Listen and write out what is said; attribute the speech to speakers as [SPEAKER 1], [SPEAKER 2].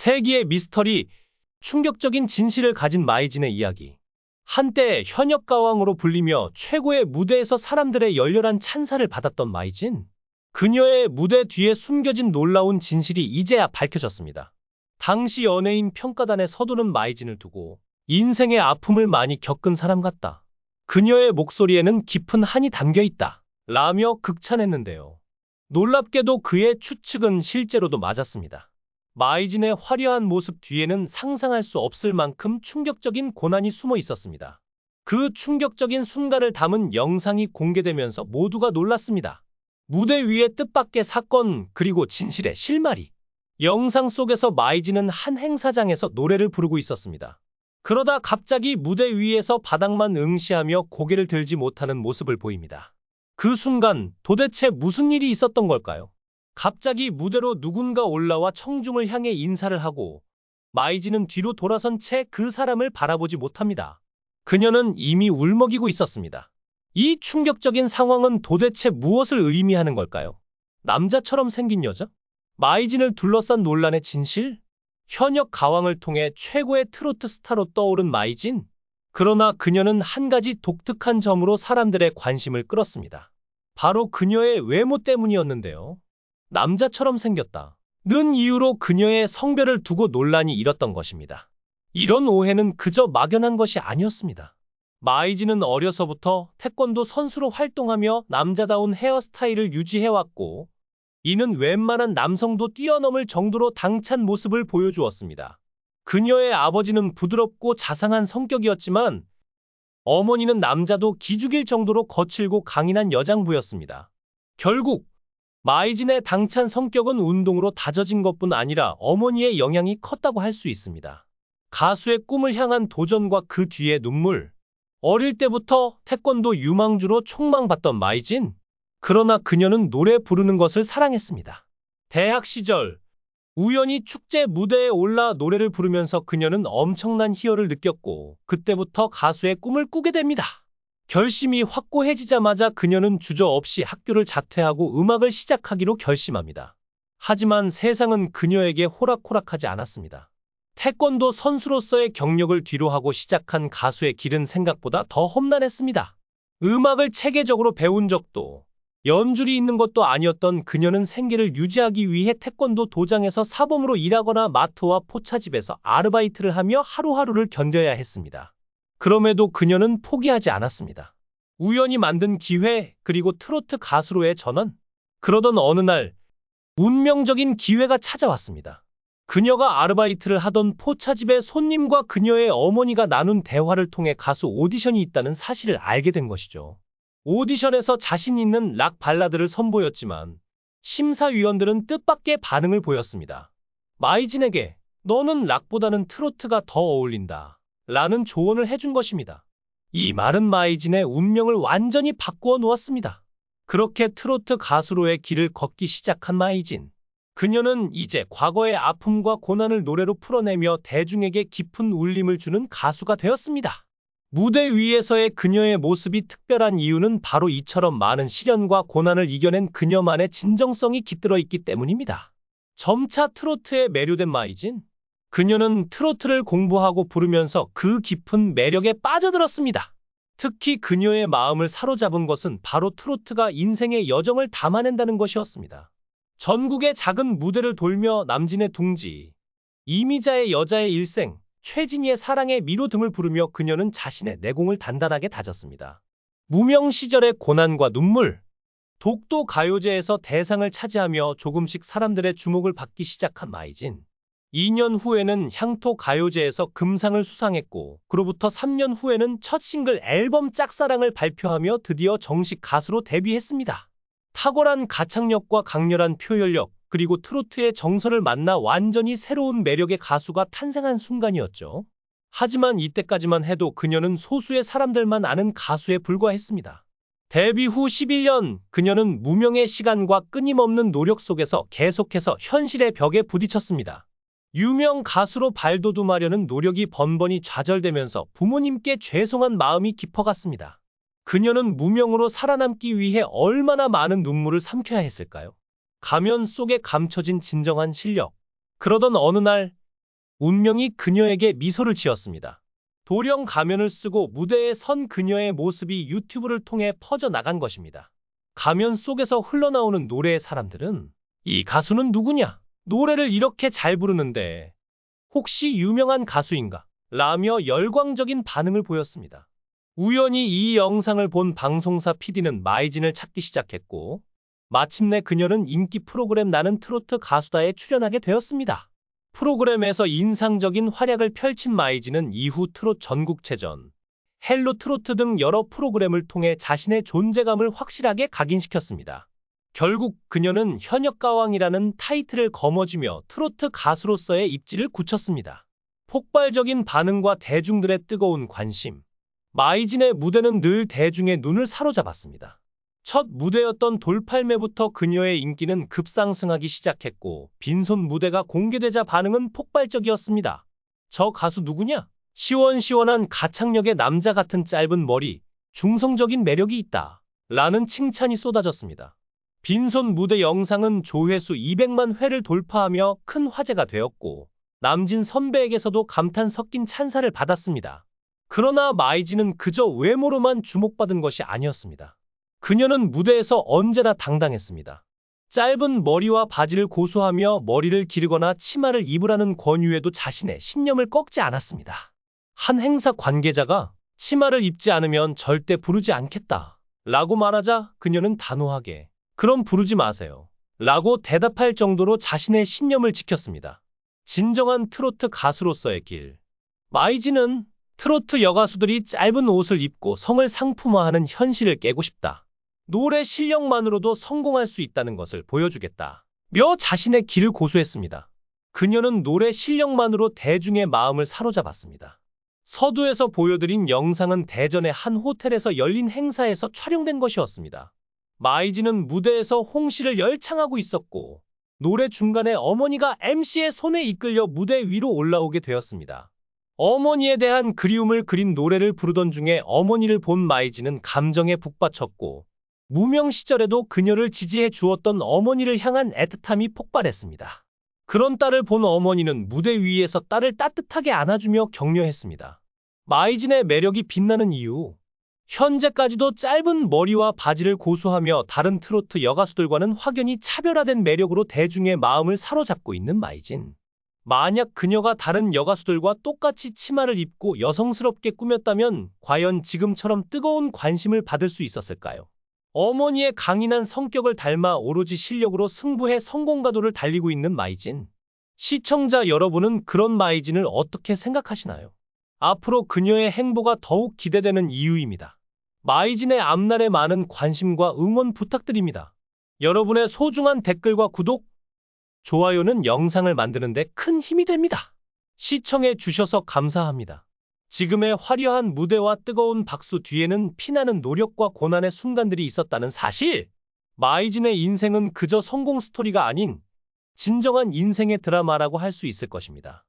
[SPEAKER 1] 세기의 미스터리, 충격적인 진실을 가진 마이진의 이야기. 한때 현역가왕으로 불리며 최고의 무대에서 사람들의 열렬한 찬사를 받았던 마이진. 그녀의 무대 뒤에 숨겨진 놀라운 진실이 이제야 밝혀졌습니다. 당시 연예인 평가단에 서두른 마이진을 두고 인생의 아픔을 많이 겪은 사람 같다. 그녀의 목소리에는 깊은 한이 담겨 있다. 라며 극찬했는데요. 놀랍게도 그의 추측은 실제로도 맞았습니다. 마이진의 화려한 모습 뒤에는 상상할 수 없을 만큼 충격적인 고난이 숨어 있었습니다. 그 충격적인 순간을 담은 영상이 공개되면서 모두가 놀랐습니다. 무대 위의 뜻밖의 사건 그리고 진실의 실마리. 영상 속에서 마이진은 한 행사장에서 노래를 부르고 있었습니다. 그러다 갑자기 무대 위에서 바닥만 응시하며 고개를 들지 못하는 모습을 보입니다. 그 순간 도대체 무슨 일이 있었던 걸까요? 갑자기 무대로 누군가 올라와 청중을 향해 인사를 하고 마이진은 뒤로 돌아선 채 그 사람을 바라보지 못합니다. 그녀는 이미 울먹이고 있었습니다. 이 충격적인 상황은 도대체 무엇을 의미하는 걸까요? 남자처럼 생긴 여자? 마이진을 둘러싼 논란의 진실? 현역 가왕을 통해 최고의 트로트 스타로 떠오른 마이진? 그러나 그녀는 한 가지 독특한 점으로 사람들의 관심을 끌었습니다. 바로 그녀의 외모 때문이었는데요. 남자처럼 생겼다 는 이유로 그녀의 성별을 두고 논란이 일었던 것입니다. 이런 오해는 그저 막연한 것이 아니었습니다. 마이진은 어려서부터 태권도 선수로 활동하며 남자다운 헤어스타일을 유지해왔고 이는 웬만한 남성도 뛰어넘을 정도로 당찬 모습을 보여주었습니다. 그녀의 아버지는 부드럽고 자상한 성격이었지만 어머니는 남자도 기죽일 정도로 거칠고 강인한 여장부였습니다. 결국 마이진의 당찬 성격은 운동으로 다져진 것뿐 아니라 어머니의 영향이 컸다고 할 수 있습니다. 가수의 꿈을 향한 도전과 그 뒤의 눈물. 어릴 때부터 태권도 유망주로 촉망받던 마이진. 그러나 그녀는 노래 부르는 것을 사랑했습니다. 대학 시절 우연히 축제 무대에 올라 노래를 부르면서 그녀는 엄청난 희열을 느꼈고 그때부터 가수의 꿈을 꾸게 됩니다. 결심이 확고해지자마자 그녀는 주저없이 학교를 자퇴하고 음악을 시작하기로 결심합니다. 하지만 세상은 그녀에게 호락호락하지 않았습니다. 태권도 선수로서의 경력을 뒤로하고 시작한 가수의 길은 생각보다 더 험난했습니다. 음악을 체계적으로 배운 적도 연줄이 있는 것도 아니었던 그녀는 생계를 유지하기 위해 태권도 도장에서 사범으로 일하거나 마트와 포차집에서 아르바이트를 하며 하루하루를 견뎌야 했습니다. 그럼에도 그녀는 포기하지 않았습니다. 우연히 만든 기회 그리고 트로트 가수로의 전환. 그러던 어느 날 운명적인 기회가 찾아왔습니다. 그녀가 아르바이트를 하던 포차집의 손님과 그녀의 어머니가 나눈 대화를 통해 가수 오디션이 있다는 사실을 알게 된 것이죠. 오디션에서 자신 있는 락 발라드를 선보였지만 심사위원들은 뜻밖의 반응을 보였습니다. 마이진에게 너는 락보다는 트로트가 더 어울린다 라는 조언을 해준 것입니다. 이 말은 마이진의 운명을 완전히 바꾸어 놓았습니다. 그렇게 트로트 가수로의 길을 걷기 시작한 마이진. 그녀는 이제 과거의 아픔과 고난을 노래로 풀어내며 대중에게 깊은 울림을 주는 가수가 되었습니다. 무대 위에서의 그녀의 모습이 특별한 이유는 바로 이처럼 많은 시련과 고난을 이겨낸 그녀만의 진정성이 깃들어 있기 때문입니다. 점차 트로트에 매료된 마이진. 그녀는 트로트를 공부하고 부르면서 그 깊은 매력에 빠져들었습니다. 특히 그녀의 마음을 사로잡은 것은 바로 트로트가 인생의 여정을 담아낸다는 것이었습니다. 전국의 작은 무대를 돌며 남진의 둥지, 이미자의 여자의 일생, 최진희의 사랑의 미로 등을 부르며 그녀는 자신의 내공을 단단하게 다졌습니다. 무명 시절의 고난과 눈물, 독도 가요제에서 대상을 차지하며 조금씩 사람들의 주목을 받기 시작한 마이진. 2년 후에는 향토 가요제에서 금상을 수상했고 그로부터 3년 후에는 첫 싱글 앨범 짝사랑을 발표하며 드디어 정식 가수로 데뷔했습니다. 탁월한 가창력과 강렬한 표현력 그리고 트로트의 정서를 만나 완전히 새로운 매력의 가수가 탄생한 순간이었죠. 하지만 이때까지만 해도 그녀는 소수의 사람들만 아는 가수에 불과했습니다. 데뷔 후 11년 그녀는 무명의 시간과 끊임없는 노력 속에서 계속해서 현실의 벽에 부딪혔습니다. 유명 가수로 발돋움하려는 노력이 번번이 좌절되면서 부모님께 죄송한 마음이 깊어갔습니다. 그녀는 무명으로 살아남기 위해 얼마나 많은 눈물을 삼켜야 했을까요? 가면 속에 감춰진 진정한 실력. 그러던 어느 날 운명이 그녀에게 미소를 지었습니다. 도령 가면을 쓰고 무대에 선 그녀의 모습이 유튜브를 통해 퍼져나간 것입니다. 가면 속에서 흘러나오는 노래의 사람들은 이 가수는 누구냐? 노래를 이렇게 잘 부르는데 혹시 유명한 가수인가? 라며 열광적인 반응을 보였습니다. 우연히 이 영상을 본 방송사 PD는 마이진을 찾기 시작했고 마침내 그녀는 인기 프로그램 나는 트로트 가수다에 출연하게 되었습니다. 프로그램에서 인상적인 활약을 펼친 마이진은 이후 트롯 전국체전, 헬로 트로트 등 여러 프로그램을 통해 자신의 존재감을 확실하게 각인시켰습니다. 결국 그녀는 현역가왕이라는 타이틀을 거머쥐며 트로트 가수로서의 입지를 굳혔습니다. 폭발적인 반응과 대중들의 뜨거운 관심. 마이진의 무대는 늘 대중의 눈을 사로잡았습니다. 첫 무대였던 돌팔매부터 그녀의 인기는 급상승하기 시작했고 빈손 무대가 공개되자 반응은 폭발적이었습니다. 저 가수 누구냐? 시원시원한 가창력의 남자 같은 짧은 머리, 중성적인 매력이 있다. 라는 칭찬이 쏟아졌습니다. 빈손 무대 영상은 조회수 200만 회를 돌파하며 큰 화제가 되었고 남진 선배에게서도 감탄 섞인 찬사를 받았습니다. 그러나 마이진은 그저 외모로만 주목받은 것이 아니었습니다. 그녀는 무대에서 언제나 당당했습니다. 짧은 머리와 바지를 고수하며 머리를 기르거나 치마를 입으라는 권유에도 자신의 신념을 꺾지 않았습니다. 한 행사 관계자가 치마를 입지 않으면 절대 부르지 않겠다 라고 말하자 그녀는 단호하게 그럼 부르지 마세요 라고 대답할 정도로 자신의 신념을 지켰습니다. 진정한 트로트 가수로서의 길. 마이진은 트로트 여가수들이 짧은 옷을 입고 성을 상품화하는 현실을 깨고 싶다. 노래 실력만으로도 성공할 수 있다는 것을 보여주겠다. 며 자신의 길을 고수했습니다. 그녀는 노래 실력만으로 대중의 마음을 사로잡았습니다. 서두에서 보여드린 영상은 대전의 한 호텔에서 열린 행사에서 촬영된 것이었습니다. 마이진은 무대에서 홍시를 열창하고 있었고 노래 중간에 어머니가 MC의 손에 이끌려 무대 위로 올라오게 되었습니다. 어머니에 대한 그리움을 그린 노래를 부르던 중에 어머니를 본 마이진은 감정에 북받쳤고 무명 시절에도 그녀를 지지해 주었던 어머니를 향한 애틋함이 폭발했습니다. 그런 딸을 본 어머니는 무대 위에서 딸을 따뜻하게 안아주며 격려했습니다. 마이진의 매력이 빛나는 이유. 현재까지도 짧은 머리와 바지를 고수하며 다른 트로트 여가수들과는 확연히 차별화된 매력으로 대중의 마음을 사로잡고 있는 마이진. 만약 그녀가 다른 여가수들과 똑같이 치마를 입고 여성스럽게 꾸몄다면 과연 지금처럼 뜨거운 관심을 받을 수 있었을까요? 어머니의 강인한 성격을 닮아 오로지 실력으로 승부해 성공가도를 달리고 있는 마이진. 시청자 여러분은 그런 마이진을 어떻게 생각하시나요? 앞으로 그녀의 행보가 더욱 기대되는 이유입니다. 마이진의 앞날에 많은 관심과 응원 부탁드립니다. 여러분의 소중한 댓글과 구독, 좋아요는 영상을 만드는 데 큰 힘이 됩니다. 시청해 주셔서 감사합니다. 지금의 화려한 무대와 뜨거운 박수 뒤에는 피나는 노력과 고난의 순간들이 있었다는 사실. 마이진의 인생은 그저 성공 스토리가 아닌 진정한 인생의 드라마라고 할 수 있을 것입니다.